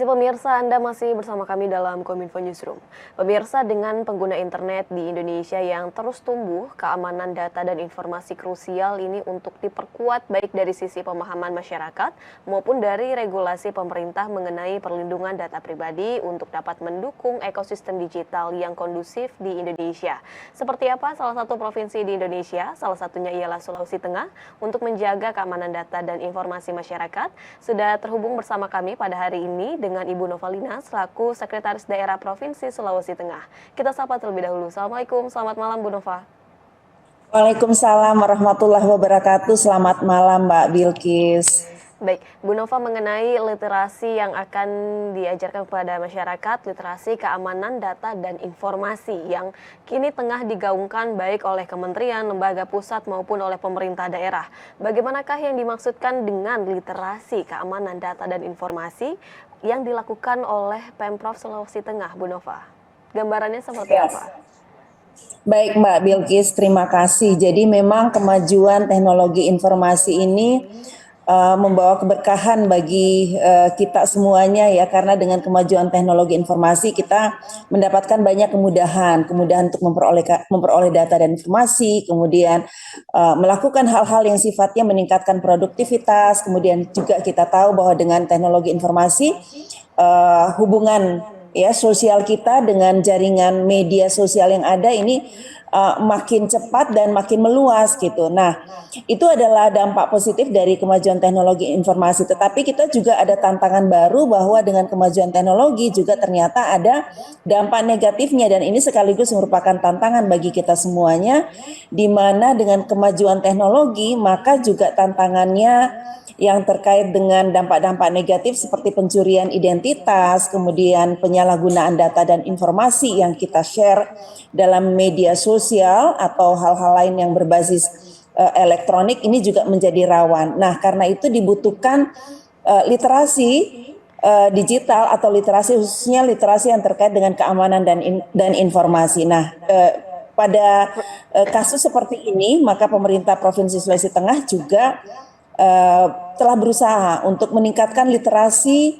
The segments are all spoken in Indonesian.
pemirsa, Anda masih bersama kami dalam Kominfo Newsroom. Pemirsa, dengan pengguna internet di Indonesia yang terus tumbuh, keamanan data dan informasi krusial ini untuk diperkuat baik dari sisi pemahaman masyarakat maupun dari regulasi pemerintah mengenai perlindungan data pribadi untuk dapat mendukung ekosistem digital yang kondusif di Indonesia. Seperti apa salah satu provinsi di Indonesia, salah satunya ialah Sulawesi Tengah, untuk menjaga keamanan data dan informasi masyarakat. Sudah terhubung bersama kami pada hari ini dengan Ibu Novalina selaku Sekretaris Daerah Provinsi Sulawesi Tengah. Kita sapa terlebih dahulu. Assalamualaikum, selamat malam Bu Nova. Waalaikumsalam warahmatullahi wabarakatuh. Selamat malam Mbak Bilkis. Baik, Bu Nova, mengenai literasi yang akan diajarkan kepada masyarakat, literasi keamanan data dan informasi yang kini tengah digaungkan baik oleh kementerian, lembaga pusat maupun oleh pemerintah daerah. Bagaimanakah yang dimaksudkan dengan literasi keamanan data dan informasi yang dilakukan oleh Pemprov Sulawesi Tengah, Bu Nova? Gambarannya seperti apa? Baik Mbak Bilkis, terima kasih. Jadi memang kemajuan teknologi informasi ini membawa keberkahan bagi kita semuanya ya, karena dengan kemajuan teknologi informasi kita mendapatkan banyak kemudahan untuk memperoleh data dan informasi, kemudian melakukan hal-hal yang sifatnya meningkatkan produktivitas. Kemudian juga kita tahu bahwa dengan teknologi informasi hubungan ya sosial kita dengan jaringan media sosial yang ada ini makin cepat dan makin meluas gitu. Nah, itu adalah dampak positif dari kemajuan teknologi informasi. Tetapi kita juga ada tantangan baru bahwa dengan kemajuan teknologi juga ternyata ada dampak negatifnya, dan ini sekaligus merupakan tantangan bagi kita semuanya, di mana dengan kemajuan teknologi maka juga tantangannya yang terkait dengan dampak-dampak negatif seperti pencurian identitas, kemudian penyalahgunaan data dan informasi yang kita share dalam media sosial atau hal-hal lain yang berbasis elektronik ini juga menjadi rawan. Nah, karena itu dibutuhkan literasi digital atau literasi, khususnya literasi yang terkait dengan keamanan dan informasi. Nah, pada kasus seperti ini maka pemerintah Provinsi Sulawesi Tengah juga telah berusaha untuk meningkatkan literasi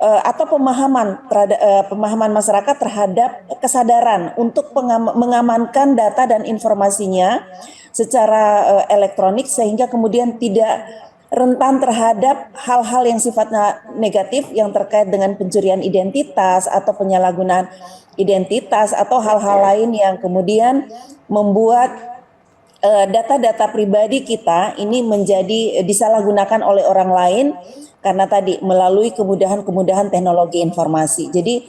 atau pemahaman masyarakat terhadap kesadaran untuk mengamankan data dan informasinya secara elektronik, sehingga kemudian tidak rentan terhadap hal-hal yang sifatnya negatif yang terkait dengan pencurian identitas atau penyalahgunaan identitas atau hal-hal lain yang kemudian membuat data-data pribadi kita ini menjadi disalahgunakan oleh orang lain karena tadi melalui kemudahan-kemudahan teknologi informasi. Jadi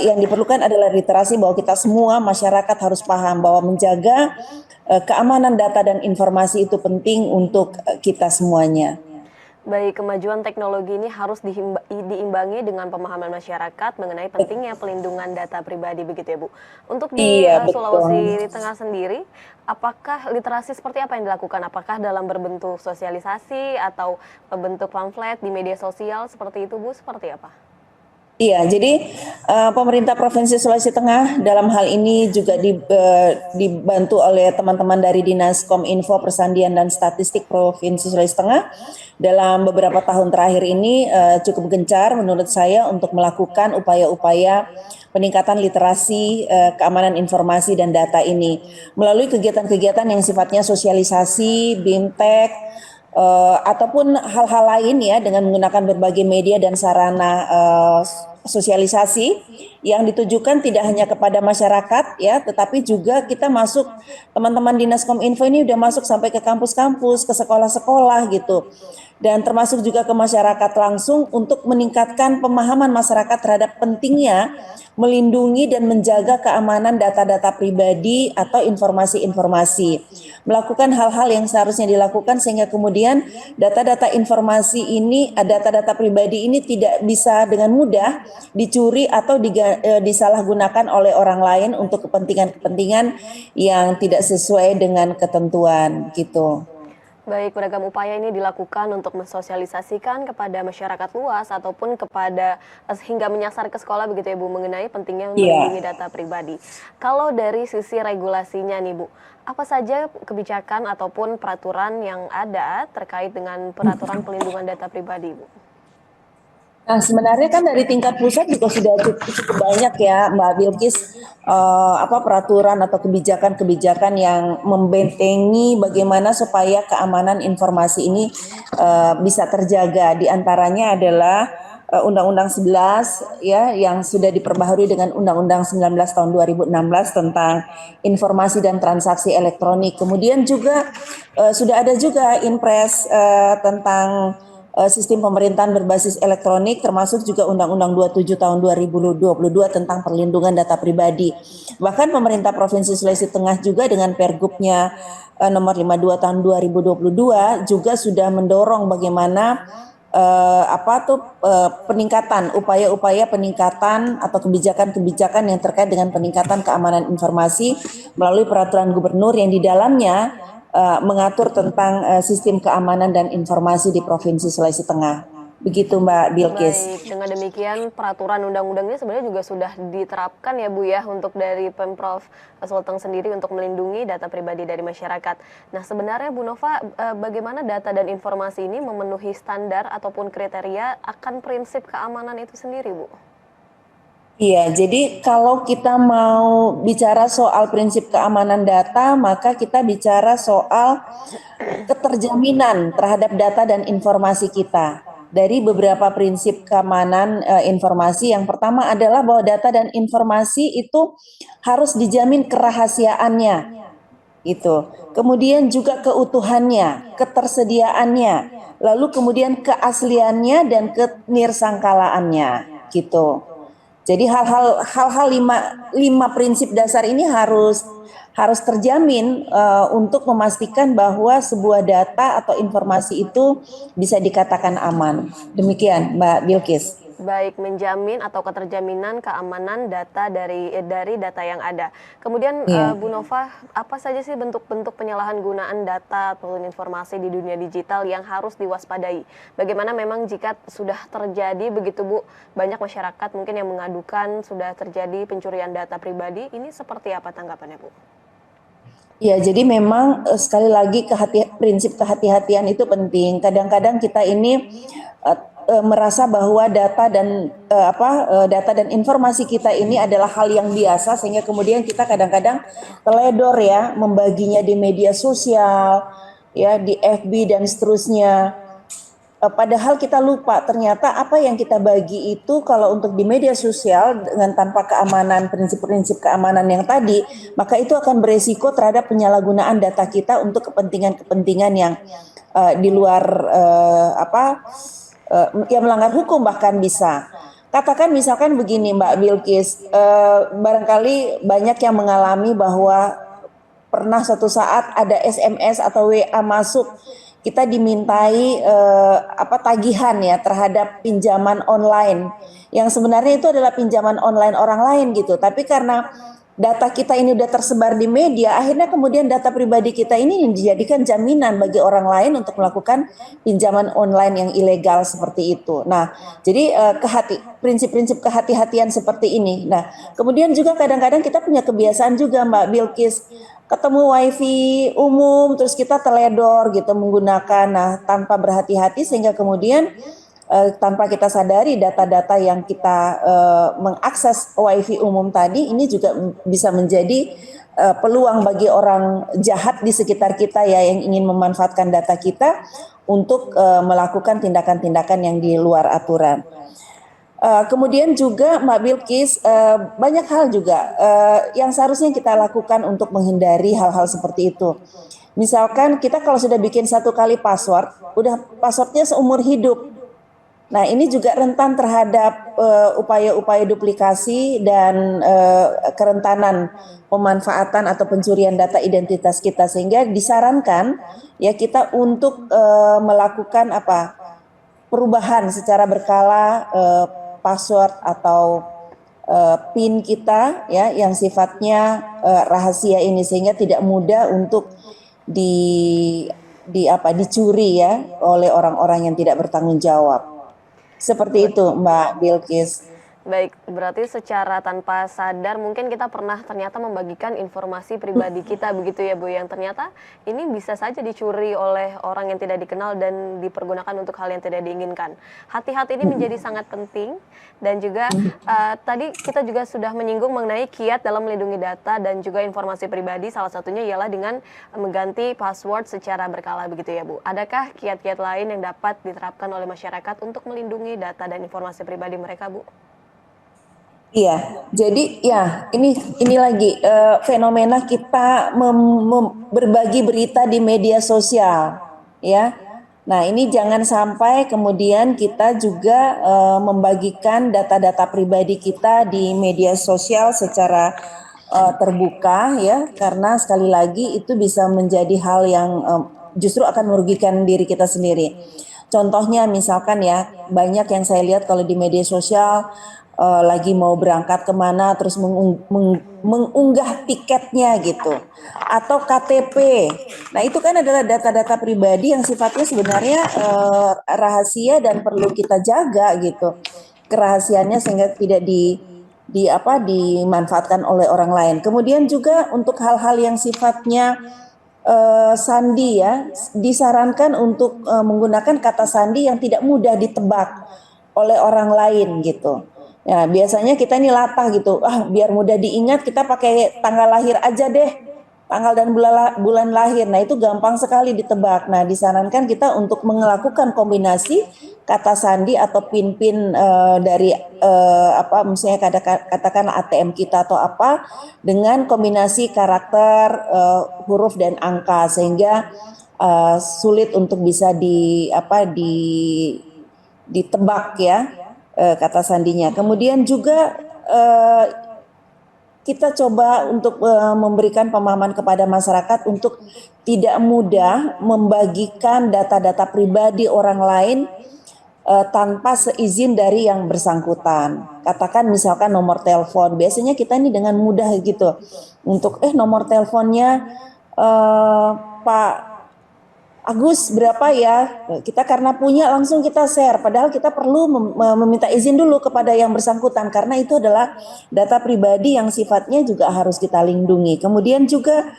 yang diperlukan adalah literasi, bahwa kita semua masyarakat harus paham bahwa menjaga keamanan data dan informasi itu penting untuk kita semuanya. Baik, kemajuan teknologi ini harus diimbangi dengan pemahaman masyarakat mengenai pentingnya pelindungan data pribadi, begitu ya Bu. Untuk di Iya, betul. Sulawesi Tengah sendiri, apakah literasi seperti apa yang dilakukan? Apakah dalam berbentuk sosialisasi atau bentuk pamflet di media sosial seperti itu Bu? Seperti apa? Iya, jadi pemerintah Provinsi Sulawesi Tengah dalam hal ini juga dibantu oleh teman-teman dari Dinas Kominfo Persandian dan Statistik Provinsi Sulawesi Tengah. Dalam beberapa tahun terakhir ini cukup gencar menurut saya untuk melakukan upaya-upaya peningkatan literasi keamanan informasi dan data ini melalui kegiatan-kegiatan yang sifatnya sosialisasi, BIMTEK, ataupun hal-hal lain ya, dengan menggunakan berbagai media dan sarana sosialisasi yang ditujukan tidak hanya kepada masyarakat ya, tetapi juga kita masuk, teman-teman Dinas Kominfo ini udah masuk sampai ke kampus-kampus, ke sekolah-sekolah gitu. Dan termasuk juga ke masyarakat langsung untuk meningkatkan pemahaman masyarakat terhadap pentingnya melindungi dan menjaga keamanan data-data pribadi atau informasi-informasi. Melakukan hal-hal yang seharusnya dilakukan sehingga kemudian data-data informasi ini, data-data pribadi ini tidak bisa dengan mudah dicuri atau disalahgunakan oleh orang lain untuk kepentingan-kepentingan yang tidak sesuai dengan ketentuan gitu. Baik, beragam upaya ini dilakukan untuk mensosialisasikan kepada masyarakat luas ataupun kepada hingga menyasar ke sekolah, begitu ya Bu, mengenai pentingnya melindungi Iya. data pribadi. Kalau dari sisi regulasinya nih Bu, apa saja kebijakan ataupun peraturan yang ada terkait dengan peraturan pelindungan data pribadi Bu? Nah, sebenarnya kan dari tingkat pusat juga sudah cukup banyak ya, Mbak Bilkis, apa peraturan atau kebijakan-kebijakan yang membentengi bagaimana supaya keamanan informasi ini bisa terjaga. Di antaranya adalah Undang-Undang 11 ya yang sudah diperbaharui dengan Undang-Undang 19 tahun 2016 tentang informasi dan transaksi elektronik. Kemudian juga sudah ada juga Inpres tentang sistem pemerintahan berbasis elektronik, termasuk juga Undang-Undang 27 tahun 2022 tentang perlindungan data pribadi. Bahkan pemerintah Provinsi Sulawesi Tengah juga dengan Pergubnya nomor 52 tahun 2022 juga sudah mendorong bagaimana peningkatan upaya-upaya peningkatan atau kebijakan-kebijakan yang terkait dengan peningkatan keamanan informasi melalui peraturan gubernur yang di dalamnya mengatur tentang sistem keamanan dan informasi di Provinsi Sulawesi Tengah. Begitu Mbak Bilkis. Baik, dengan demikian peraturan undang-undangnya sebenarnya juga sudah diterapkan ya Bu ya untuk dari Pemprov Sulteng sendiri untuk melindungi data pribadi dari masyarakat. Nah sebenarnya Bu Nova, bagaimana data dan informasi ini memenuhi standar ataupun kriteria akan prinsip keamanan itu sendiri Bu? Iya, jadi kalau kita mau bicara soal prinsip keamanan data, maka kita bicara soal keterjaminan terhadap data dan informasi kita. Dari beberapa prinsip keamanan informasi, yang pertama adalah bahwa data dan informasi itu harus dijamin kerahasiaannya, itu. Kemudian juga keutuhannya, ketersediaannya, lalu kemudian keasliannya dan kenirsangkalaannya, gitu. Jadi hal-hal lima prinsip dasar ini harus terjamin untuk memastikan bahwa sebuah data atau informasi itu bisa dikatakan aman. Demikian Mbak Bilkis. Baik menjamin atau keterjaminan keamanan data dari data yang ada. Kemudian Iya. Bu Nova, apa saja sih bentuk-bentuk penyalahgunaan data atau informasi di dunia digital yang harus diwaspadai? Bagaimana memang jika sudah terjadi begitu Bu, banyak masyarakat mungkin yang mengadukan sudah terjadi pencurian data pribadi, ini seperti apa tanggapannya Bu? Ya, jadi memang sekali lagi prinsip kehati-hatian itu penting. Kadang-kadang kita ini uh, merasa bahwa data dan informasi kita ini adalah hal yang biasa sehingga kemudian kita kadang-kadang teledor ya membaginya di media sosial, ya di FB dan seterusnya. Padahal kita lupa ternyata apa yang kita bagi itu kalau untuk di media sosial dengan tanpa keamanan, prinsip-prinsip keamanan yang tadi, maka itu akan beresiko terhadap penyalahgunaan data kita untuk kepentingan-kepentingan yang di luar yang melanggar hukum bahkan bisa. Katakan misalkan begini Mbak Bilkis, barangkali banyak yang mengalami bahwa pernah suatu saat ada SMS atau WA masuk, kita dimintai tagihan ya terhadap pinjaman online yang sebenarnya itu adalah pinjaman online orang lain gitu, tapi karena data kita ini udah tersebar di media, akhirnya kemudian data pribadi kita ini dijadikan jaminan bagi orang lain untuk melakukan pinjaman online yang ilegal seperti itu. Nah, jadi prinsip-prinsip kehati-hatian seperti ini. Nah, kemudian juga kadang-kadang kita punya kebiasaan juga Mbak Bilkis, ketemu wifi umum terus kita teledor gitu menggunakan, nah tanpa berhati-hati sehingga kemudian tanpa kita sadari data-data yang kita mengakses wifi umum tadi ini juga bisa menjadi peluang bagi orang jahat di sekitar kita ya yang ingin memanfaatkan data kita untuk melakukan tindakan-tindakan yang di luar aturan. Kemudian juga Mbak Bilkis, banyak hal juga yang seharusnya kita lakukan untuk menghindari hal-hal seperti itu. Misalkan kita kalau sudah bikin satu kali password, udah passwordnya seumur hidup. Nah ini juga rentan terhadap upaya-upaya duplikasi dan kerentanan pemanfaatan atau pencurian data identitas kita, sehingga disarankan ya kita untuk melakukan perubahan secara berkala password atau PIN kita ya yang sifatnya rahasia ini sehingga tidak mudah untuk dicuri ya oleh orang-orang yang tidak bertanggung jawab. Seperti itu Mbak Bilkis. Baik, berarti secara tanpa sadar mungkin kita pernah ternyata membagikan informasi pribadi kita begitu ya Bu, yang ternyata ini bisa saja dicuri oleh orang yang tidak dikenal dan dipergunakan untuk hal yang tidak diinginkan. Hati-hati ini menjadi sangat penting dan juga tadi kita juga sudah menyinggung mengenai kiat dalam melindungi data dan juga informasi pribadi, salah satunya ialah dengan mengganti password secara berkala begitu ya Bu. Adakah kiat-kiat lain yang dapat diterapkan oleh masyarakat untuk melindungi data dan informasi pribadi mereka Bu? Iya, jadi ya ini lagi fenomena kita berbagi berita di media sosial, ya. Nah, ini jangan sampai kemudian kita juga membagikan data-data pribadi kita di media sosial secara terbuka, ya, karena sekali lagi itu bisa menjadi hal yang justru akan merugikan diri kita sendiri. Contohnya misalkan ya, banyak yang saya lihat kalau di media sosial lagi mau berangkat kemana terus mengunggah tiketnya gitu atau KTP. Nah itu kan adalah data-data pribadi yang sifatnya sebenarnya rahasia dan perlu kita jaga gitu kerahasiaannya sehingga tidak dimanfaatkan oleh orang lain. Kemudian juga untuk hal-hal yang sifatnya sandi ya, disarankan untuk menggunakan kata sandi yang tidak mudah ditebak oleh orang lain gitu. Ya, biasanya kita ini latah gitu. Biar mudah diingat kita pakai tanggal lahir aja deh. Tanggal dan bulan lahir. Nah, itu gampang sekali ditebak. Nah, disarankan kita untuk melakukan kombinasi kata sandi atau pin-pin dari misalnya katakan ATM kita atau apa dengan kombinasi karakter, huruf dan angka sehingga sulit untuk bisa ditebak ya kata sandinya. Kemudian juga kita coba untuk memberikan pemahaman kepada masyarakat untuk tidak mudah membagikan data-data pribadi orang lain tanpa seizin dari yang bersangkutan. Katakan misalkan nomor telepon. Biasanya kita ini dengan mudah gitu untuk nomor teleponnya Pak Agus berapa ya? Kita karena punya langsung kita share. Padahal kita perlu meminta izin dulu kepada yang bersangkutan karena itu adalah data pribadi yang sifatnya juga harus kita lindungi. Kemudian juga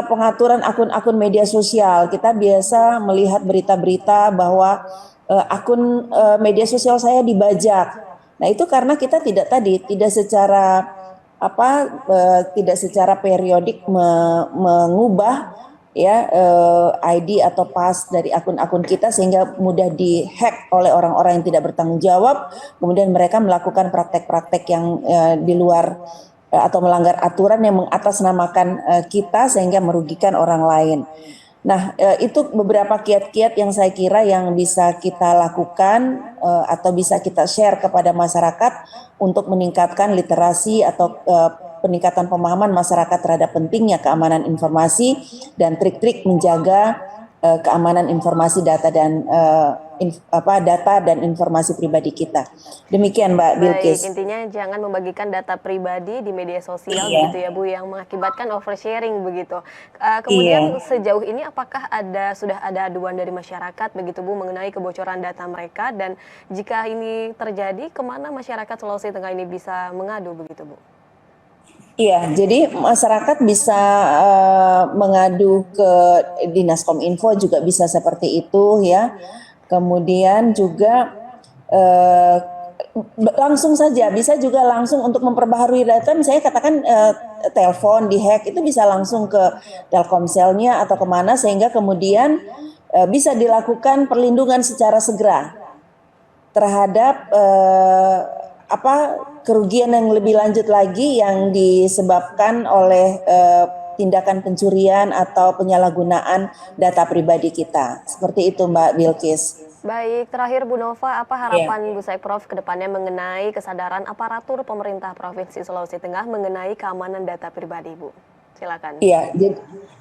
pengaturan akun-akun media sosial. Kita biasa melihat berita-berita bahwa akun media sosial saya dibajak. Nah itu karena kita tidak secara periodik mengubah ya ID atau pas dari akun-akun kita sehingga mudah dihack oleh orang-orang yang tidak bertanggung jawab, kemudian mereka melakukan praktek-praktek yang di luar atau melanggar aturan yang mengatasnamakan kita sehingga merugikan orang lain. Nah, itu beberapa kiat-kiat yang saya kira yang bisa kita lakukan atau bisa kita share kepada masyarakat untuk meningkatkan literasi atau peningkatan pemahaman masyarakat terhadap pentingnya keamanan informasi dan trik-trik menjaga keamanan informasi data dan informasi pribadi kita. Demikian Mbak Bilkis. Baik, intinya jangan membagikan data pribadi di media sosial Iya. begitu ya Bu, yang mengakibatkan oversharing begitu. Iya. Kemudian sejauh ini apakah sudah ada aduan dari masyarakat begitu Bu mengenai kebocoran data mereka, dan jika ini terjadi kemana masyarakat Sulawesi Tengah ini bisa mengadu begitu Bu? Iya, jadi masyarakat bisa mengadu ke Dinas Kominfo juga bisa seperti itu ya. Kemudian juga langsung saja bisa juga langsung untuk memperbaharui data. Misalnya katakan telepon dihack itu bisa langsung ke Telkomselnya atau kemana sehingga kemudian bisa dilakukan perlindungan secara segera terhadap kerugian yang lebih lanjut lagi yang disebabkan oleh tindakan pencurian atau penyalahgunaan data pribadi kita. Seperti itu Mbak Bilkis. Baik, terakhir Bu Nova, apa Iya. harapan Bu Saifrof ke depannya mengenai kesadaran aparatur pemerintah Provinsi Sulawesi Tengah mengenai keamanan data pribadi Bu? Silakan. Iya,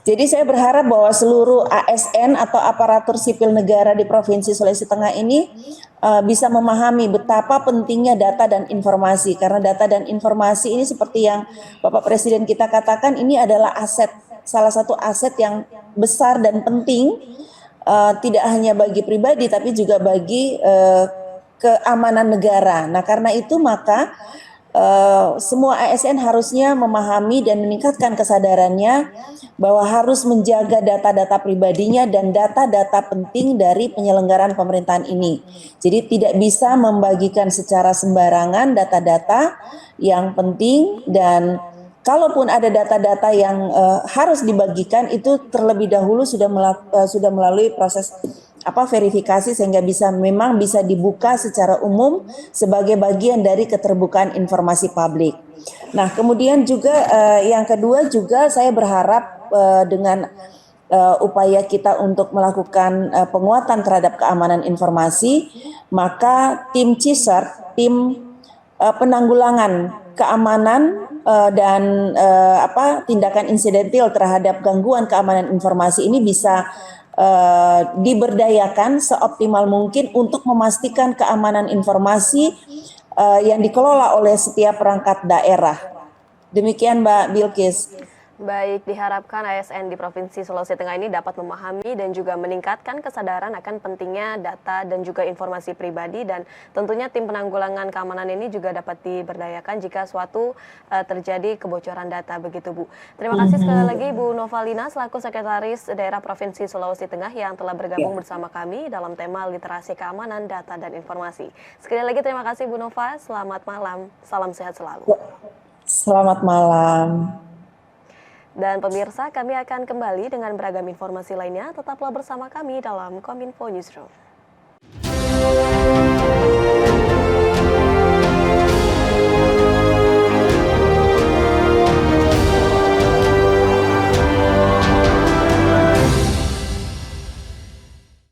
jadi saya berharap bahwa seluruh ASN atau aparatur sipil negara di Provinsi Sulawesi Tengah ini bisa memahami betapa pentingnya data dan informasi. Karena data dan informasi ini seperti yang Bapak Presiden kita katakan, ini adalah aset, salah satu aset yang besar dan penting, tidak hanya bagi pribadi tapi juga bagi keamanan negara. Nah, karena itu maka semua ASN harusnya memahami dan meningkatkan kesadarannya bahwa harus menjaga data-data pribadinya dan data-data penting dari penyelenggaraan pemerintahan ini. Jadi tidak bisa membagikan secara sembarangan data-data yang penting, dan kalaupun ada data-data yang harus dibagikan itu terlebih dahulu sudah melalui proses verifikasi sehingga memang bisa dibuka secara umum sebagai bagian dari keterbukaan informasi publik. Nah, kemudian juga yang kedua juga saya berharap dengan upaya kita untuk melakukan penguatan terhadap keamanan informasi, maka tim CISAR, tim penanggulangan keamanan dan tindakan insidentil terhadap gangguan keamanan informasi ini bisa diberdayakan seoptimal mungkin untuk memastikan keamanan informasi yang dikelola oleh setiap perangkat daerah. Demikian Mbak Bilkis. Baik, diharapkan ASN di Provinsi Sulawesi Tengah ini dapat memahami dan juga meningkatkan kesadaran akan pentingnya data dan juga informasi pribadi, dan tentunya tim penanggulangan keamanan ini juga dapat diberdayakan jika suatu terjadi kebocoran data, begitu Bu. Terima kasih sekali lagi Bu Novalina selaku Sekretaris Daerah Provinsi Sulawesi Tengah yang telah bergabung bersama kami dalam tema literasi keamanan data dan informasi. Sekali lagi terima kasih Bu Nova, selamat malam, salam sehat selalu. Selamat malam. Dan pemirsa, kami akan kembali dengan beragam informasi lainnya. Tetaplah bersama kami dalam Kominfo Newsroom.